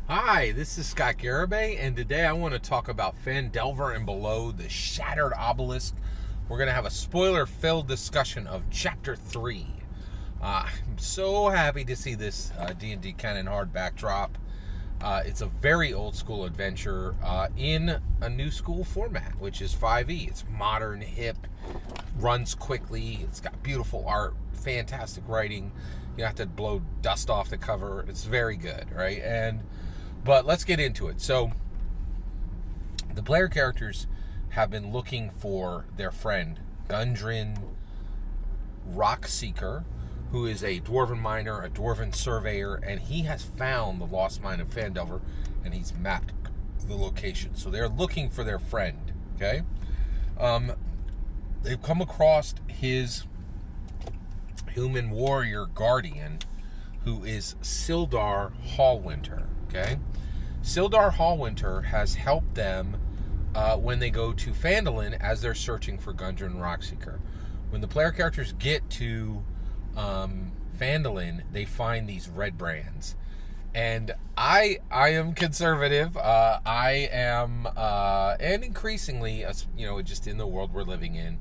Hi, this is Scott Garibay, and today I want to talk about Phandelver and Below, the Shattered Obelisk. We're going to have a spoiler-filled discussion of Chapter 3. I'm so happy to see this D&D Canon hardback drop. It's a very old-school adventure in a new school format, which is 5e. It's modern, hip, runs quickly, it's got beautiful art, fantastic writing. You have to blow dust off the cover. It's very good, right? But let's get into it. So, the player characters have been looking for their friend, Gundren Rockseeker, who is a dwarven miner, a dwarven surveyor, and he has found the lost mine of Phandelver, and he's mapped the location. So they're looking for their friend, okay? They've come across his human warrior guardian, who is Sildar Hallwinter, okay? Sildar Hallwinter has helped them when they go to Phandalin as they're searching for Gundren Rockseeker. When the player characters get to Phandalin, they find these red brands. And I am conservative. I am, and increasingly, just in the world we're living in,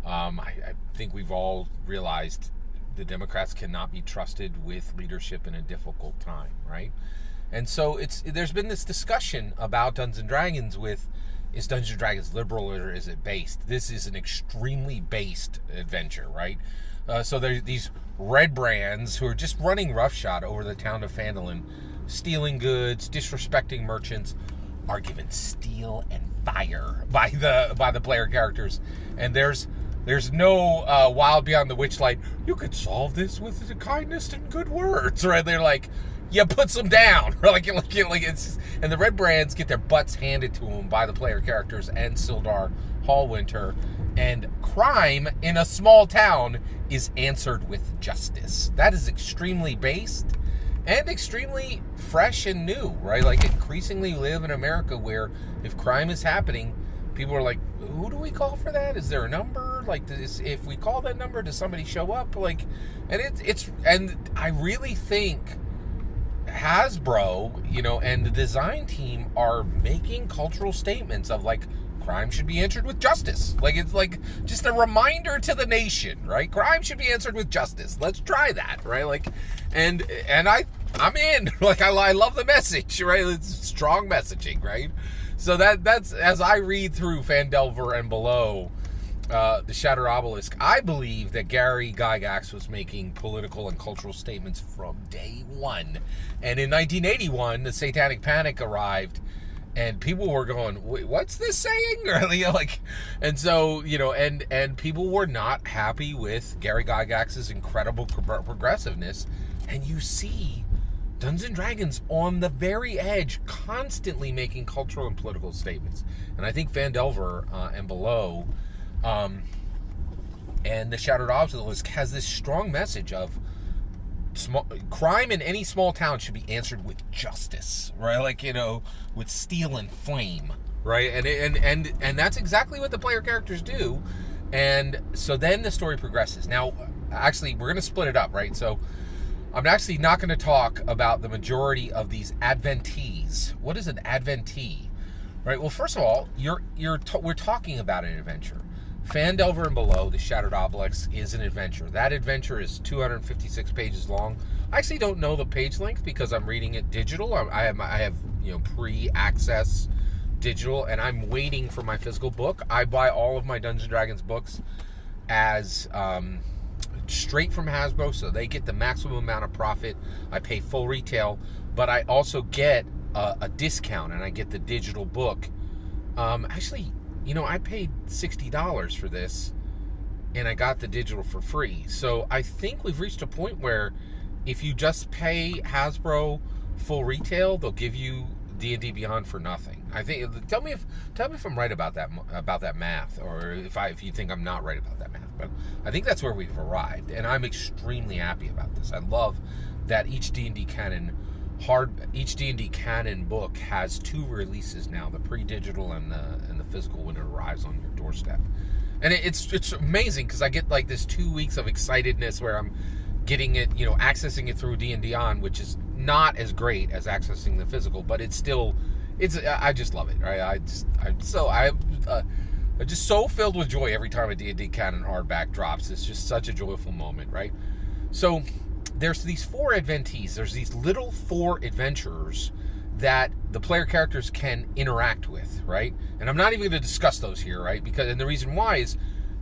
I think we've all realized the Democrats cannot be trusted with leadership in a difficult time, right? And so there's been this discussion about Dungeons and Dragons is Dungeons and Dragons liberal or is it based? This is an extremely based adventure, right? So there's these red brands who are just running roughshod over the town of Phandalin, stealing goods, disrespecting merchants, are given steel and fire by the player characters. And there's no wild beyond the witchlight. You could solve this with the kindness and good words, right? They're like, yeah, puts them down, like it's, and the red brands get their butts handed to them by the player characters and Sildar Hallwinter, and crime in a small town is answered with justice. That is extremely based and extremely fresh and new, right? Like, increasingly live in America where if crime is happening, people are like, who do we call for that? Is there a number? Like, if we call that number, does somebody show up? Like, and and I really think Hasbro, and the design team are making cultural statements of, like, crime should be answered with justice. Like, it's like just a reminder to the nation, right? Crime should be answered with justice. Let's try that, right? Like, and I'm in. Like, I love the message, right? It's strong messaging, right? So that's as I read through Phandelver and Below, the Shattered Obelisk, I believe that Gary Gygax was making political and cultural statements from day one. And in 1981, the Satanic Panic arrived, and people were going, wait, what's this saying? And so, and people were not happy with Gary Gygax's incredible progressiveness. And you see Dungeons and Dragons on the very edge, constantly making cultural and political statements. And I think Phandelver and Below, and the Shattered Obelisk has this strong message of crime in any small town should be answered with justice, right? Like, with steel and flame, right? And that's exactly what the player characters do. And so then the story progresses. Now, actually, we're going to split it up, right? So I'm actually not going to talk about the majority of these adventees. What is an adventee? Right? Well, first of all, we're talking about an adventure. Phandelver and Below, the Shattered Obelisk, is an adventure. That adventure is 256 pages long. I actually don't know the page length because I'm reading it digital. I have pre-access digital, and I'm waiting for my physical book. I buy all of my Dungeons & Dragons books as straight from Hasbro, so they get the maximum amount of profit. I pay full retail, but I also get a discount, and I get the digital book. I paid $60 for this, and I got the digital for free. So I think we've reached a point where if you just pay Hasbro full retail, they'll give you D&D Beyond for nothing. I think. Tell me if I'm right about that math, or if you think I'm not right about that math. But I think that's where we've arrived, and I'm extremely happy about this. I love that each D&D Canon book has 2 releases now: the pre-digital and the physical when it arrives on your doorstep. And it's amazing because I get like this 2 weeks of excitedness where I'm getting it, accessing it through D&D On, which is not as great as accessing the physical, but it's still, I just love it, right? I'm just so filled with joy every time a D&D Canon hardback drops. It's just such a joyful moment, right? So there's these 4 adventees. There's these little 4 adventurers that the player characters can interact with, right? And I'm not even going to discuss those here, right? And the reason why is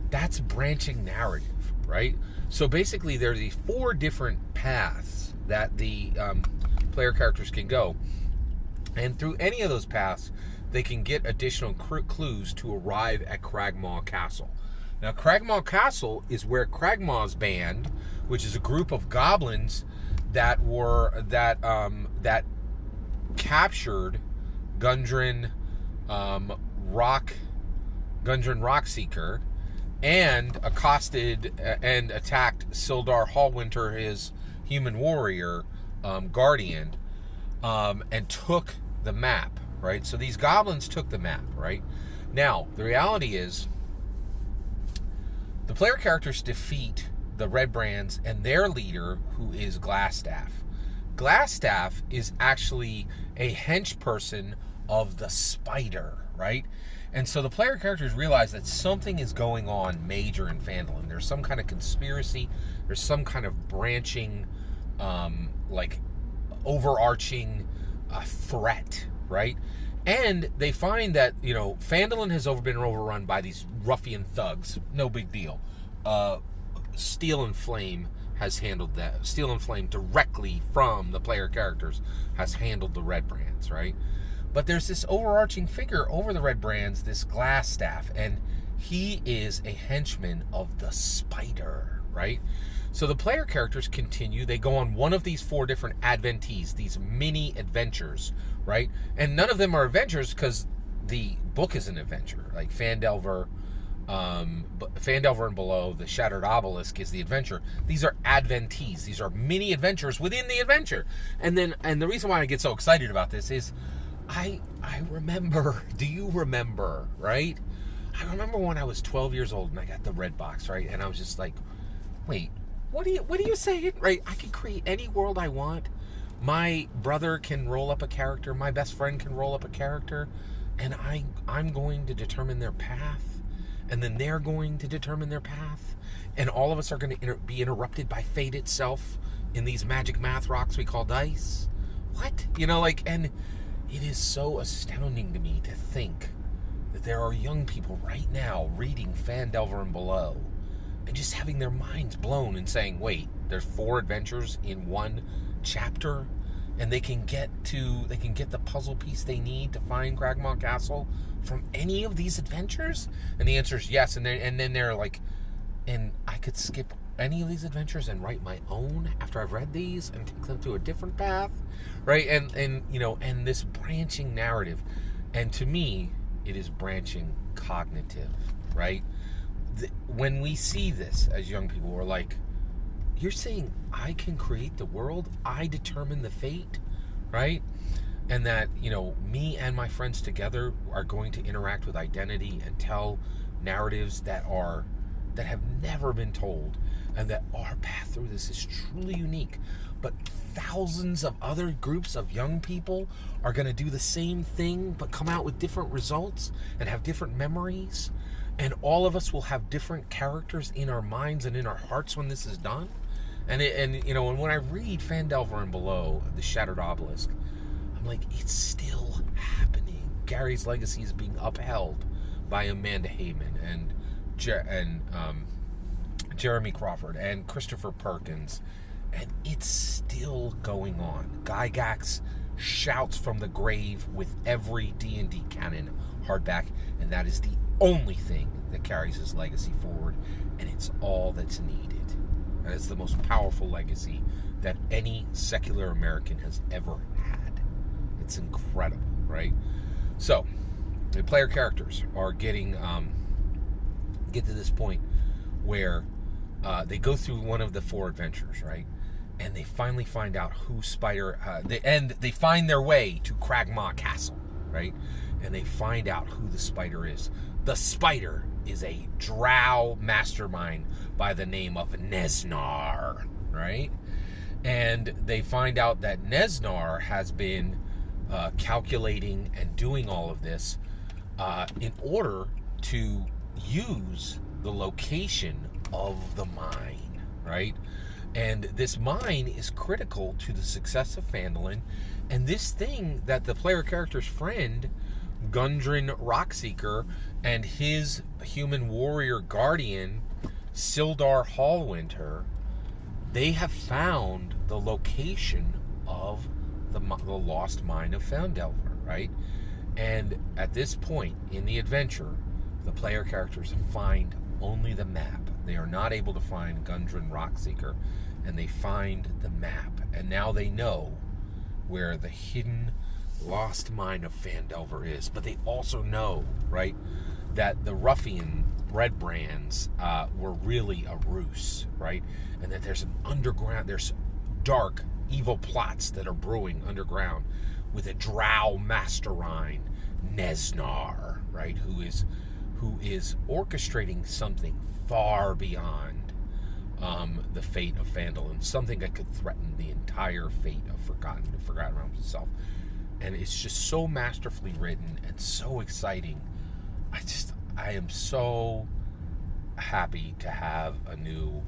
that's branching narrative, right? So basically, there are these 4 different paths that the player characters can go. And through any of those paths, they can get additional clues to arrive at Cragmaw Castle. Now, Cragmaw Castle is where Cragmaw's band, which is a group of goblins that captured Gundren Rockseeker and accosted and attacked Sildar Hallwinter, his human warrior guardian, and took the map, right? So these goblins took the map, right? Now, the reality is the player characters defeat the Red Brands and their leader, who is Glassstaff. Glassstaff is actually a hench person of the Spider, right? And so the player characters realize that something is going on major in Phandelver. There's some kind of conspiracy. There's some kind of branching, overarching threat, right? And they find that, Phandelver has been overrun by these ruffian thugs. No big deal. Steel and Flame has handled that. Steel and Flame, directly from the player characters, has handled the Red Brands, right? But there's this overarching figure over the Red Brands, this Glassstaff, and he is a henchman of the Spider, right? So the player characters continue. They go on one of these 4 different adventees, these mini adventures, right? And none of them are adventures because the book is an adventure. Like Phandelver and below, the Shattered Obelisk is the adventure. These are adventees. These are mini adventures within the adventure. And the reason why I get so excited about this is I remember, do you remember, right? I remember when I was 12 years old and I got the red box, right? And I was just like, wait, what are you saying? Right? I can create any world I want. My brother can roll up a character. My best friend can roll up a character. And I'm going to determine their path. And then they're going to determine their path. And all of us are going to be interrupted by fate itself in these magic math rocks we call dice. What? And it is so astounding to me to think that there are young people right now reading Phandelver and below and just having their minds blown and saying, wait, there's 4 adventures in one chapter, and they can get the puzzle piece they need to find Cragmaw Castle from any of these adventures? And the answer is yes. And then they're like, and I could skip any of these adventures and write my own after I've read these and take them to a different path, right? And this branching narrative, and to me, it is branching cognitive, right? When we see this as young people, we're like, you're saying I can create the world, I determine the fate, right? And that, me and my friends together are going to interact with identity and tell narratives that have never been told, and that our path through this is truly unique. But thousands of other groups of young people are going to do the same thing, but come out with different results and have different memories. And all of us will have different characters in our minds and in our hearts when this is done. And when I read Phandelver and below, the Shattered Obelisk, I'm like, it's still happening. Gary's legacy is being upheld by Amanda Heyman and Jeremy Crawford and Christopher Perkins, and it's still going on. Gygax shouts from the grave with every D&D Canon hardback, and that is the only thing that carries his legacy forward, and it's all that's needed. And it's the most powerful legacy that any secular American has ever had. It's incredible, right? So, the player characters are get to this point where they go through one of the 4 adventures, right? And they finally find out who Spider... they find their way to Cragmaw Castle, right? And they find out who the Spider is. The Spider is a drow mastermind by the name of Nesnar, right? And they find out that Nesnar has been calculating and doing all of this in order to use the location of the mine, right? And this mine is critical to the success of Phandalin. And this thing that the player character's friend, Gundren Rockseeker, and his human warrior guardian, Sildar Hallwinter, they have found the location of the lost mine of Phandelver, right? And at this point in the adventure, the player characters find only the map. They are not able to find Gundren Rockseeker, and they find the map. And now they know where the hidden lost mine of Phandelver is. But they also know, right, that the ruffian red brands were really a ruse, right? And that there's an underground, there's dark, evil plots that are brewing underground with a drow mastermind, Nesnar, right, who is orchestrating something far beyond the fate of Phandalin, something that could threaten the entire fate of Forgotten Realms itself. And it's just so masterfully written and so exciting. I am so happy to have a new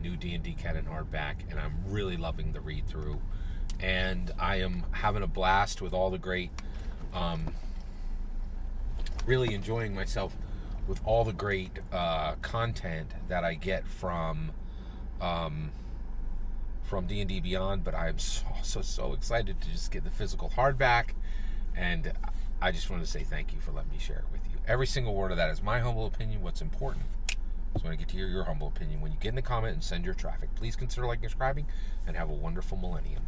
D&D Canon hardback, and I'm really loving the read through. And I am having a blast with all the great, really enjoying myself with all the great content that I get from D&D Beyond. But I'm so excited to just get the physical hardback, and I just want to say thank you for letting me share it with you. Every single word of that is my humble opinion. What's important is when I get to hear your humble opinion. When you get in the comment and send your traffic, please consider liking and subscribing, and have a wonderful millennium.